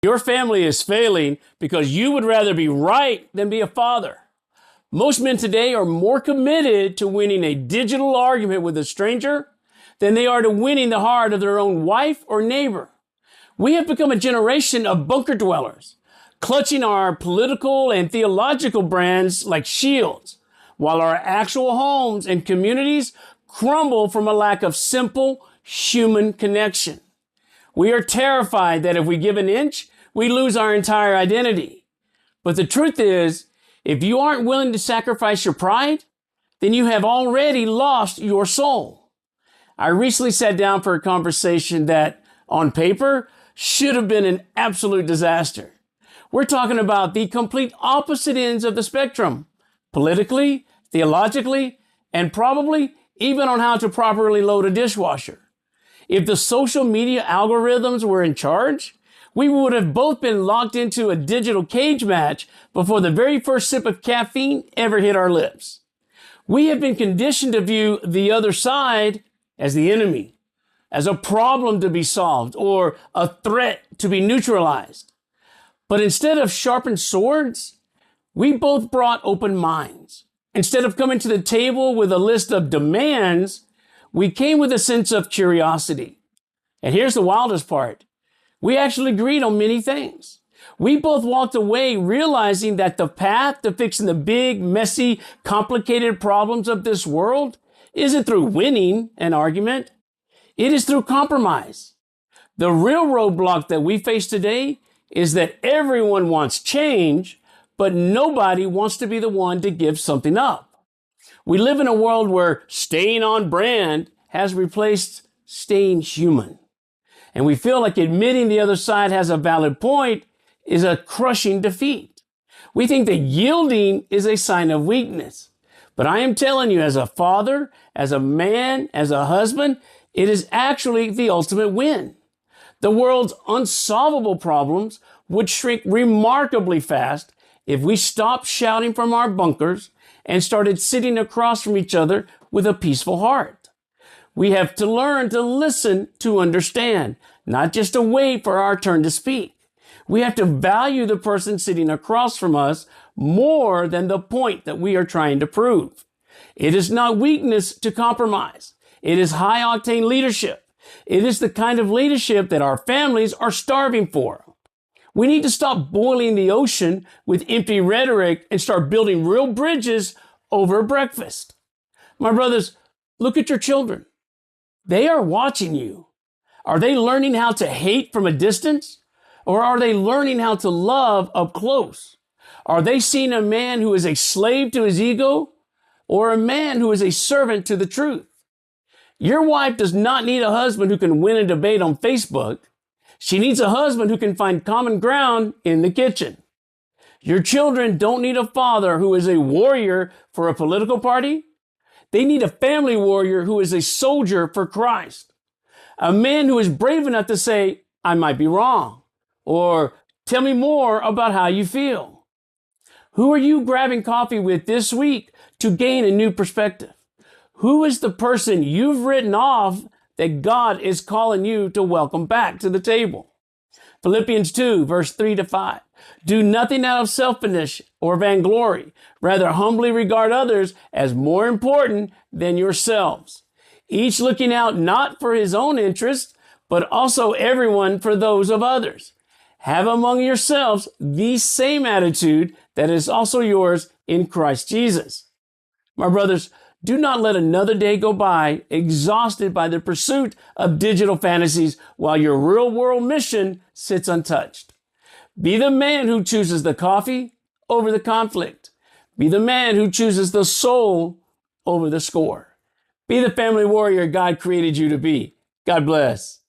Your family is failing because you would rather be right than be a father. Most men today are more committed to winning a digital argument with a stranger than they are to winning the heart of their own wife or neighbor. We have become a generation of bunker dwellers, clutching our political and theological brands like shields, while our actual homes and communities crumble from a lack of simple human connection. We are terrified that if we give an inch, we lose our entire identity. But the truth is, if you aren't willing to sacrifice your pride, then you have already lost your soul. I recently sat down for a conversation that, on paper, should have been an absolute disaster. We're talking about the complete opposite ends of the spectrum, politically, theologically, and probably even on how to properly load a dishwasher. If the social media algorithms were in charge, we would have both been locked into a digital cage match before the very first sip of caffeine ever hit our lips. We have been conditioned to view the other side as the enemy, as a problem to be solved or a threat to be neutralized. But instead of sharpened swords, we both brought open minds. Instead of coming to the table with a list of demands, we came with a sense of curiosity. And here's the wildest part. We actually agreed on many things. We both walked away realizing that the path to fixing the big, messy, complicated problems of this world isn't through winning an argument. It is through compromise. The real roadblock that we face today is that everyone wants change, but nobody wants to be the one to give something up. We live in a world where staying on brand has replaced staying human. And we feel like admitting the other side has a valid point is a crushing defeat. We think that yielding is a sign of weakness. But I am telling you, as a father, as a man, as a husband, it is actually the ultimate win. The world's unsolvable problems would shrink remarkably fast if we stopped shouting from our bunkers and started sitting across from each other with a peaceful heart. We have to learn to listen to understand, not just to wait for our turn to speak. We have to value the person sitting across from us more than the point that we are trying to prove. It is not weakness to compromise. It is high-octane leadership. It is the kind of leadership that our families are starving for. We need to stop boiling the ocean with empty rhetoric and start building real bridges over breakfast. My brothers, look at your children. They are watching you. Are they learning how to hate from a distance? Or are they learning how to love up close? Are they seeing a man who is a slave to his ego or a man who is a servant to the truth? Your wife does not need a husband who can win a debate on Facebook. She needs a husband who can find common ground in the kitchen. Your children don't need a father who is a warrior for a political party. They need a family warrior who is a soldier for Christ. A man who is brave enough to say, I might be wrong, or tell me more about how you feel. Who are you grabbing coffee with this week to gain a new perspective? Who is the person you've written off that God is calling you to welcome back to the table? Philippians 2, verse 3-5. Do nothing out of selfishness or vainglory. Rather, humbly regard others as more important than yourselves. Each looking out not for his own interest, but also everyone for those of others. Have among yourselves the same attitude that is also yours in Christ Jesus. My brothers, do not let another day go by exhausted by the pursuit of digital fantasies while your real world mission sits untouched. Be the man who chooses the coffee over the conflict. Be the man who chooses the soul over the score. Be the family warrior God created you to be. God bless.